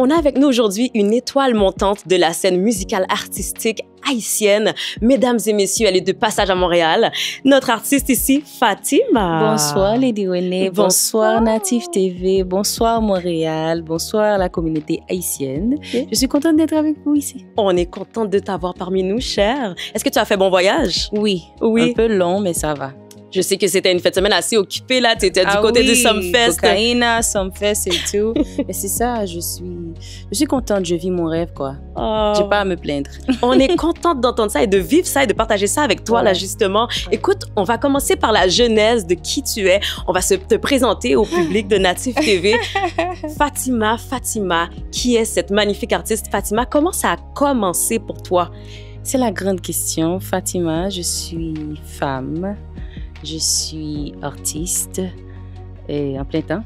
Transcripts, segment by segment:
On a avec nous aujourd'hui une étoile montante de la scène musicale artistique haïtienne. Mesdames et messieurs, elle est de passage à Montréal. Notre artiste ici, Fatima. Bonsoir Lady Renée, bonsoir Natif TV, bonsoir Montréal, bonsoir la communauté haïtienne. Okay. Je suis contente d'être avec vous ici. On est contente de t'avoir parmi nous, chère. Est-ce que tu as fait bon voyage? Oui, un peu long, mais ça va. Je sais que c'était une fête de semaine assez occupée, là. Tu étais du côté du Sumfest. Cocaïna, Sumfest et tout. Mais c'est ça, je suis contente, je vis mon rêve, quoi. Oh. J'ai pas à me plaindre. On est contente d'entendre ça et de vivre ça et de partager ça avec toi, là, justement. Écoute, on va commencer par la genèse de qui tu es. On va te présenter au public de Natif TV. Fatima, qui est cette magnifique artiste? Fatima, comment ça a commencé pour toi? C'est la grande question. Fatima, je suis femme. Je suis artiste et en plein temps.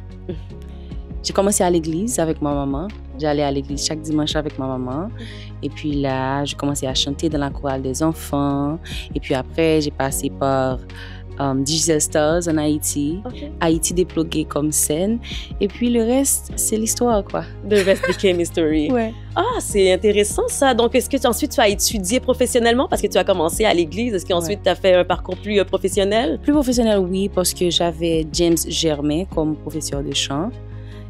J'ai commencé à l'église avec ma maman. J'allais à l'église chaque dimanche avec ma maman. Et puis là, j'ai commencé à chanter dans la chorale des enfants. Et puis après, j'ai passé par Digital Stars en Haïti. Okay. Haïti déplogué comme scène. Et puis le reste, c'est l'histoire, quoi. The rest became history. Ouais. Ah, c'est intéressant ça. Donc, est-ce que ensuite tu as étudié professionnellement parce que tu as commencé à l'église? Est-ce qu'ensuite tu as fait un parcours plus professionnel? Plus professionnel, oui, parce que j'avais James Germain comme professeur de chant.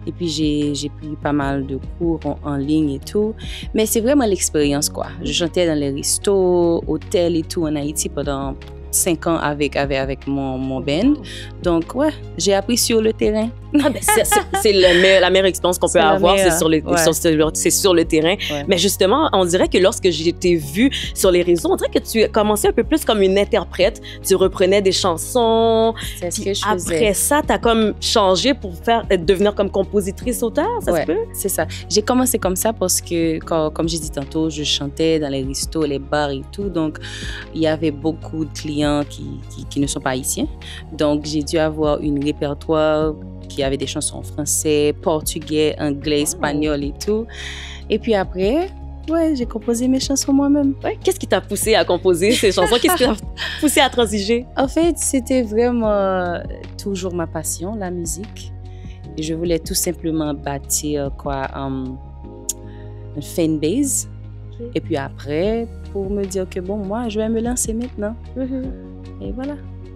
Et puis, j'ai pris pas mal de cours en ligne et tout. Mais c'est vraiment l'expérience, quoi. Je chantais dans les restos, hôtels et tout en Haïti pendant 5 ans avec mon band. Donc, ouais, j'ai appris sur le terrain. Ah ben c'est la meilleure expérience qu'on peut avoir, c'est sur le terrain. Ouais. Mais justement, on dirait que lorsque j'ai été vue sur les réseaux, on dirait que tu commençais un peu plus comme une interprète. Tu reprenais des chansons. C'est ce que je faisais. Après ça, tu as comme changé pour devenir comme compositrice-auteur, ça se peut? C'est ça. J'ai commencé comme ça parce que, comme j'ai dit tantôt, je chantais dans les restos, les bars et tout. Donc, il y avait beaucoup de clients qui ne sont pas haïtiens. Donc, j'ai dû avoir un répertoire qui avait des chansons en français, portugais, anglais, espagnol et tout. Et puis après, ouais, j'ai composé mes chansons moi-même. Ouais. Qu'est-ce qui t'a poussé à composer ces chansons? Qu'est-ce qui t'a poussé à transiger? En fait, c'était vraiment toujours ma passion, la musique. Et je voulais tout simplement bâtir une fanbase. Okay. Et puis après, pour me dire que bon, moi, je vais me lancer maintenant. Et voilà.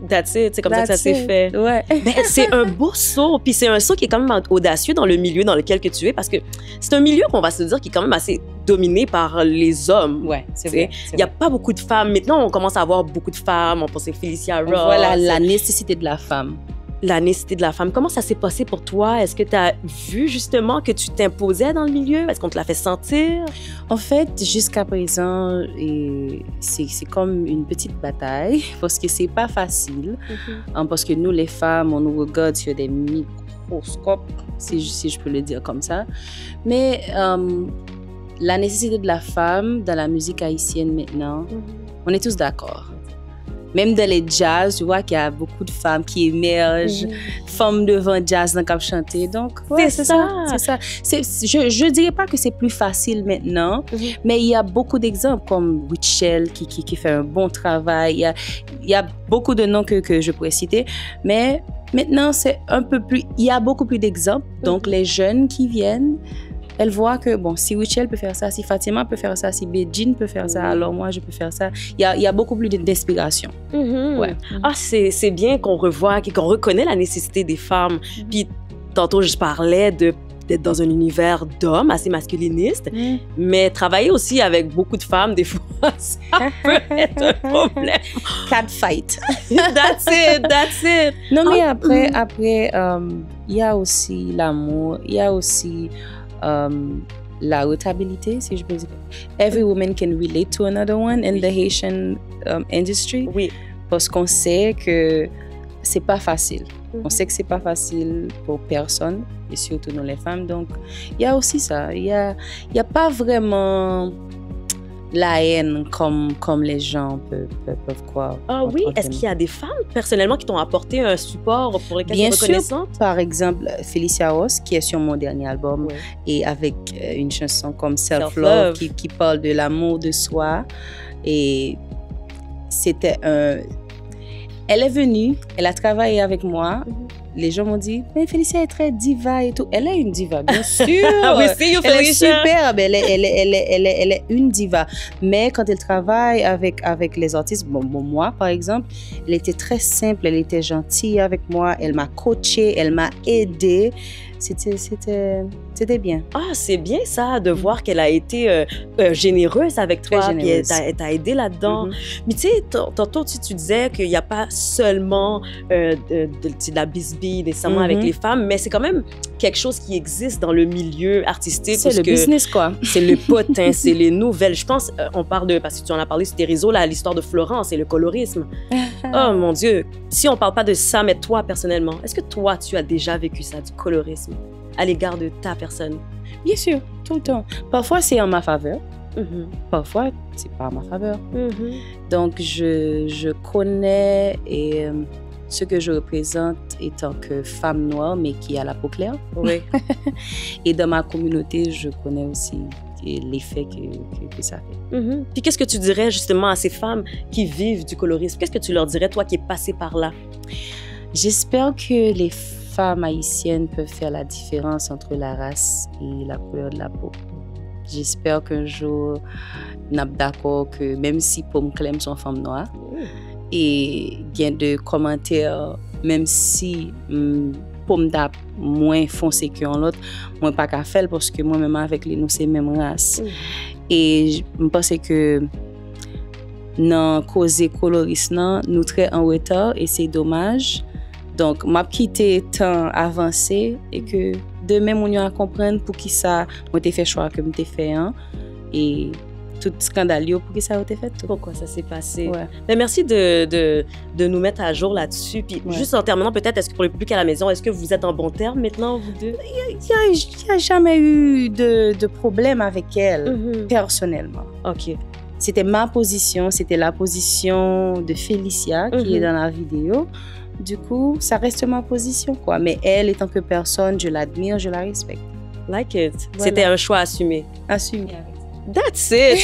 That's it, c'est comme ça que ça s'est fait. Ouais. Ben, c'est un beau saut, puis c'est un saut qui est quand même audacieux dans le milieu dans lequel que tu es, parce que c'est un milieu qu'on va se dire qui est quand même assez dominé par les hommes. Ouais, c'est vrai. Il n'y a pas beaucoup de femmes. Maintenant, on commence à avoir beaucoup de femmes. On pense à Felicia Ross. Voilà, la nécessité de la femme. La nécessité de la femme. Comment ça s'est passé pour toi? Est-ce que tu as vu justement que tu t'imposais dans le milieu? Est-ce qu'on te l'a fait sentir? En fait, jusqu'à présent, c'est comme une petite bataille parce que c'est pas facile. Parce que nous, les femmes, on nous regarde sur des microscopes, si je peux le dire comme ça. Mais la nécessité de la femme dans la musique haïtienne maintenant, on est tous d'accord. Même dans les jazz, tu vois qu'il y a beaucoup de femmes qui émergent, femmes devant jazz dans le cap chanter. Donc, ouais, c'est ça. Je ne dirais pas que c'est plus facile maintenant, mais il y a beaucoup d'exemples comme Witchell qui fait un bon travail. Il y a beaucoup de noms que je pourrais citer, mais maintenant, c'est un peu plus. Il y a beaucoup plus d'exemples. Donc, les jeunes qui viennent, elles voient que, bon, si Witchell peut faire ça, si Fatima peut faire ça, si Beijing peut faire ça, alors moi, je peux faire ça. Il y a beaucoup plus d'inspiration. Ouais. Ah, c'est bien qu'on revoit, qu'on reconnaît la nécessité des femmes. Puis, tantôt, je parlais d'être dans un univers d'hommes assez masculiniste, mais travailler aussi avec beaucoup de femmes, des fois, ça peut être un problème. Catfight. That's it. Non, mais après, il y a aussi l'amour, il y a aussi la rotabilité, si je peux dire. Every woman can relate to another one in the Haitian industry. Oui. Parce qu'on sait que c'est pas facile. On sait que c'est pas facile pour personne, et surtout nous les femmes. Donc, il y a aussi ça. Il y a pas vraiment la haine comme les gens peuvent croire. Ah oui? Est-ce qu'il y a des femmes, personnellement, qui t'ont apporté un support pour lesquels tu es reconnaissante? Bien sûr. Par exemple, Felicia Ross, qui est sur mon dernier album, et avec une chanson comme Self Love, qui parle de l'amour de soi. Et c'était elle est venue, elle a travaillé avec moi, les gens m'ont dit, mais Félicia est très diva et tout. Elle est une diva, bien sûr. We see you, Elle est Felicia. superbe, elle est une diva. Mais quand elle travaille avec les artistes, bon, moi par exemple, elle était très simple, elle était gentille avec moi, elle m'a coachée, elle m'a aidée. C'était bien. Ah, c'est bien ça, de voir qu'elle a été généreuse avec toi, Très puis généreuse. elle t'a aidé là-dedans. Mais tu sais, tantôt, tu disais qu'il n'y a pas seulement de la bisbille nécessairement avec les femmes, mais c'est quand même quelque chose qui existe dans le milieu artistique. C'est le que business, quoi. C'est le potin, c'est les nouvelles. Je pense, on parle de, parce que tu en as parlé sur tes réseaux, là, l'histoire de Florence et le colorisme. Oh mon Dieu, si on parle pas de ça, mais toi personnellement, est-ce que toi, tu as déjà vécu ça, du colorisme, à l'égard de ta personne? Bien sûr, tout le temps. Parfois, c'est en ma faveur. Parfois, c'est pas en ma faveur. Donc, je connais ce que je représente étant que femme noire, mais qui a la peau claire. Oui. Et dans ma communauté, je connais aussi l'effet que ça fait. Puis qu'est-ce que tu dirais justement à ces femmes qui vivent du colorisme? Qu'est-ce que tu leur dirais, toi qui es passée par là? J'espère que les femmes haïtiennes peuvent faire la différence entre la race et la couleur de la peau. J'espère qu'un jour, nous sommes d'accord que même si Pomme Clem sont femmes noires, et il y a de commentaires, même si Pomme d'ap moins foncé qu'un l'autre, moi pas qu'à faire parce que moi-même avec les nous c'est même race. Et je pense que dans cause coloriste nous très en retard et c'est dommage. Donc m'a quitté temps avancé et que demain on y a comprendre pour qui ça moi t'ai fait choix que m'ai fait et tout scandale pour qui ça a été fait. Pourquoi ça s'est passé? Ouais. Mais merci de nous mettre à jour là-dessus. Puis juste en terminant, peut-être, est-ce que pour le public à la maison, est-ce que vous êtes en bon terme maintenant, vous deux? Il n'y a jamais eu de problème avec elle, personnellement. OK. C'était ma position, c'était la position de Félicia qui est dans la vidéo. Du coup, ça reste ma position, quoi. Mais elle, étant que personne, je l'admire, je la respecte. Like it. Voilà. C'était un choix assumé. Assumé. That's it.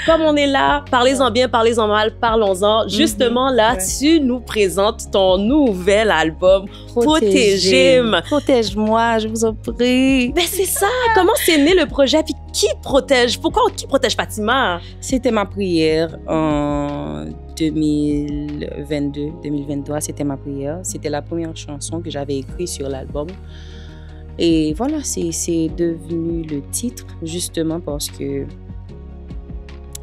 Comme on est là, parlez-en bien, parlez-en mal, parlons-en. Justement, là, tu nous présentes ton nouvel album, Protégez-moi. Protège-moi, je vous en prie. Ben c'est ça. Comment c'est né le projet? Puis qui protège? Qui protège Fatima? C'était ma prière en 2022, 2023. C'était ma prière. C'était la première chanson que j'avais écrite sur l'album. Et voilà, c'est devenu le titre justement parce que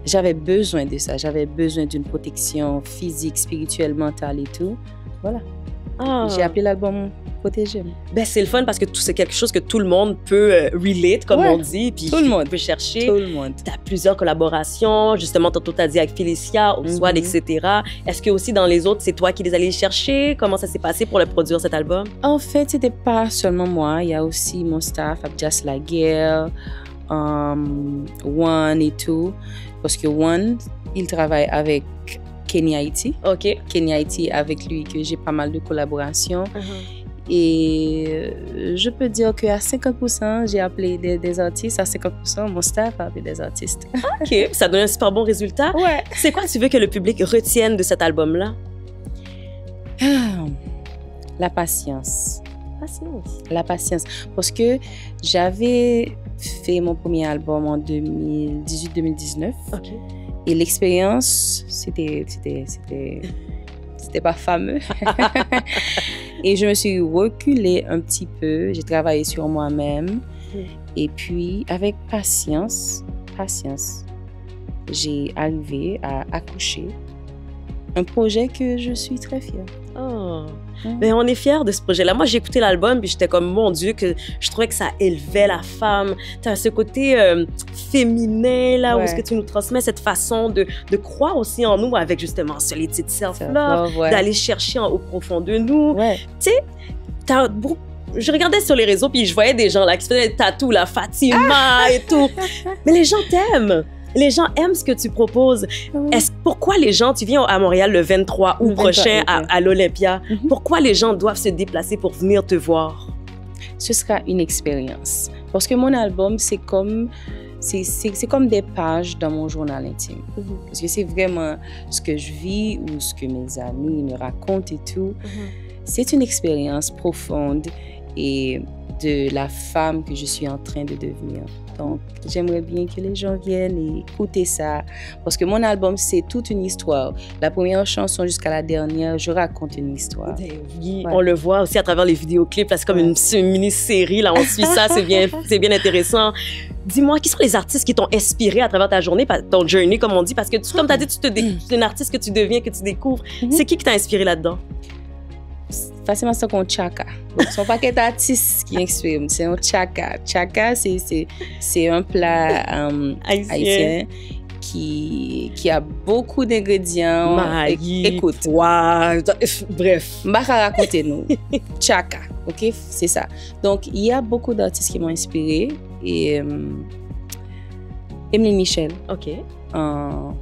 j'avais besoin de ça. J'avais besoin d'une protection physique, spirituelle, mentale et tout. Voilà. J'ai appelé l'album Protégez-moi. Ben c'est le fun parce que c'est quelque chose que tout le monde peut relate, comme on dit. Puis tout le monde peut chercher. Tout le monde. Tu as plusieurs collaborations. Justement, tantôt, tu as dit avec Félicia, Oswald, etc. Est-ce que aussi dans les autres, c'est toi qui les allais chercher? Comment ça s'est passé pour le produire, cet album? En fait, c'était pas seulement moi. Il y a aussi mon staff, Abjas Laguerre, One et tout. Parce que One, il travaille avec Kenny Haiti. OK. Kenny Haiti, avec lui, que j'ai pas mal de collaborations. Et je peux dire qu'à 50%, j'ai appelé des artistes. À 50%, mon staff a appelé des artistes. OK. Ça donne un super bon résultat. Ouais. C'est quoi tu veux que le public retienne de cet album-là? La patience. Patience. La patience. Parce que j'avais fait mon premier album en 2018-2019. OK. Et l'expérience, c'était pas fameux. Et je me suis reculée un petit peu. J'ai travaillé sur moi-même. Et puis, avec patience, j'ai arrivé à accoucher un projet que je suis très fière. Oh. Mais on est fiers de ce projet-là. Moi, j'ai écouté l'album puis j'étais comme, mon Dieu, que je trouvais que ça élevait la femme. Tu as ce côté féminin, là, où est-ce que tu nous transmets cette façon de croire aussi en nous avec justement Solitude Self-Love, d'aller chercher au profond de nous. Tu sais, je regardais sur les réseaux puis je voyais des gens là qui se faisaient des tatous, la Fatima et tout. Mais les gens t'aiment. Les gens aiment ce que tu proposes. Pourquoi les gens, tu viens à Montréal le 23 août prochain à l'Olympia, pourquoi les gens doivent se déplacer pour venir te voir? Ce sera une expérience. Parce que mon album, c'est comme des pages dans mon journal intime. Parce que c'est vraiment ce que je vis ou ce que mes amis me racontent et tout. c'est une expérience profonde et de la femme que je suis en train de devenir. Donc, j'aimerais bien que les gens viennent et écouter ça. Parce que mon album, c'est toute une histoire. La première chanson jusqu'à la dernière, je raconte une histoire. Oui, on le voit aussi à travers les vidéoclips. Là, c'est comme une mini-série. Là, on suit ça, c'est bien intéressant. Dis-moi, qui sont les artistes qui t'ont inspiré à travers ta journée, ton journey, comme on dit? Parce que, comme tu as dit, tu es une artiste que tu deviens, que tu découvres. C'est qui t'a inspiré là-dedans? Facilement, c'est un chaka. Donc, ce ne sont pas que d'artistes qui inspirent, c'est un chaka. Chaka, c'est un plat haïtien qui a beaucoup d'ingrédients. Écoute. Wow. Bref. Je ne vais pas raconter nous. Chaka, ok? C'est ça. Donc, il y a beaucoup d'artistes qui m'ont inspiré. Et Emeline Michel. OK. En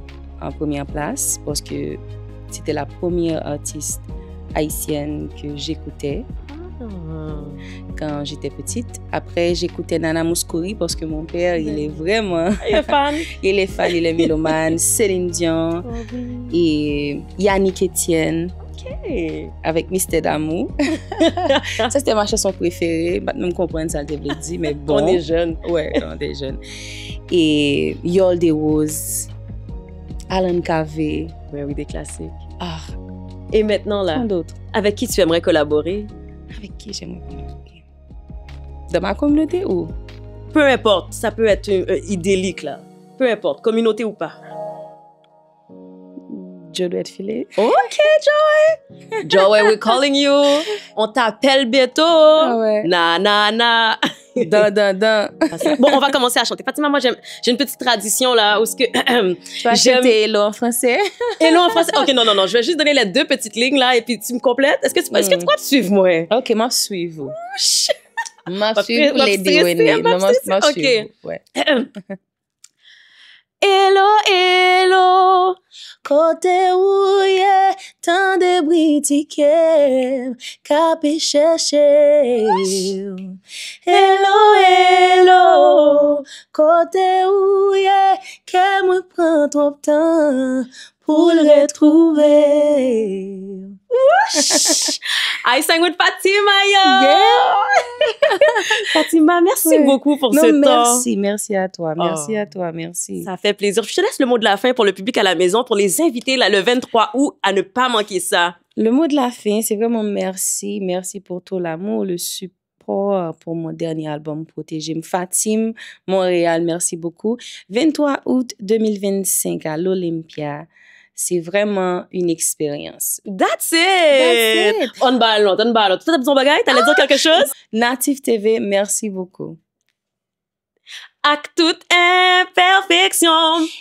première place, parce que c'était la première artiste haïtienne que j'écoutais quand j'étais petite. Après, j'écoutais Nana Mouskouri parce que mon père, il est vraiment... Il est fan. Il est fan, il est mélomane. Céline Dion et Yannick Etienne. Okay. Avec Mystère d'amour. Ça, c'était ma chanson préférée. Maintenant, je comprends ça, je te dit, mais bon. On est jeunes. Ouais, on est jeunes. Et Yol des Roses, Alan Kaveh. Oui, des classiques. Ah. Et maintenant, là, avec qui tu aimerais collaborer? Avec qui j'aimerais collaborer? Dans ma communauté ou? Peu importe, ça peut être idyllique, là. Peu importe, communauté ou pas. Joe doit être filé. OK, Joey. Joey, we're calling you. On t'appelle bientôt. Ah ouais. Na. Dan. Bon, on va commencer à chanter. Fatima, moi, j'ai une petite tradition, là, où ce que... Tu vas chanter Hello en français? Hello en français? OK, non. Je vais juste donner les 2 petites lignes, là, et puis tu me complètes. Est-ce que tu crois te suivre, moi? OK, moi, suivez-vous. Moi, suivez les déwénés. Moi, suivez-vous. Ouais. Hello. Côté où y est tant de britiques capé chercher. Hello. Côté où y est que me prend trop de temps pour le retrouver. I sang with Fatima, yo! Yeah. Fatima, merci beaucoup pour ce temps. Merci à toi. Merci. Ça fait plaisir. Je te laisse le mot de la fin pour le public à la maison, pour les invités là, le 23 août à ne pas manquer ça. Le mot de la fin, c'est vraiment merci. Merci pour tout l'amour, le support pour mon dernier album Protégé. Fatim, Montréal, merci beaucoup. 23 août 2025 à l'Olympia. C'est vraiment une expérience. That's it! On ballon. Tu as besoin de bagaille? T'allais dire quelque chose? Native TV, merci beaucoup. Avec toute imperfection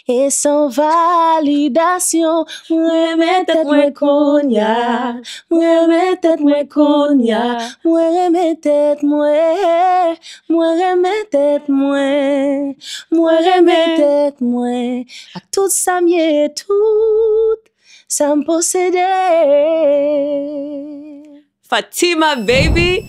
et sans validation, moi remets tête moi konya, moi remets tête moi konya, moi remets tête moi remets tête moi, à tout ça mieux tout, ça me possédait. Fatima baby.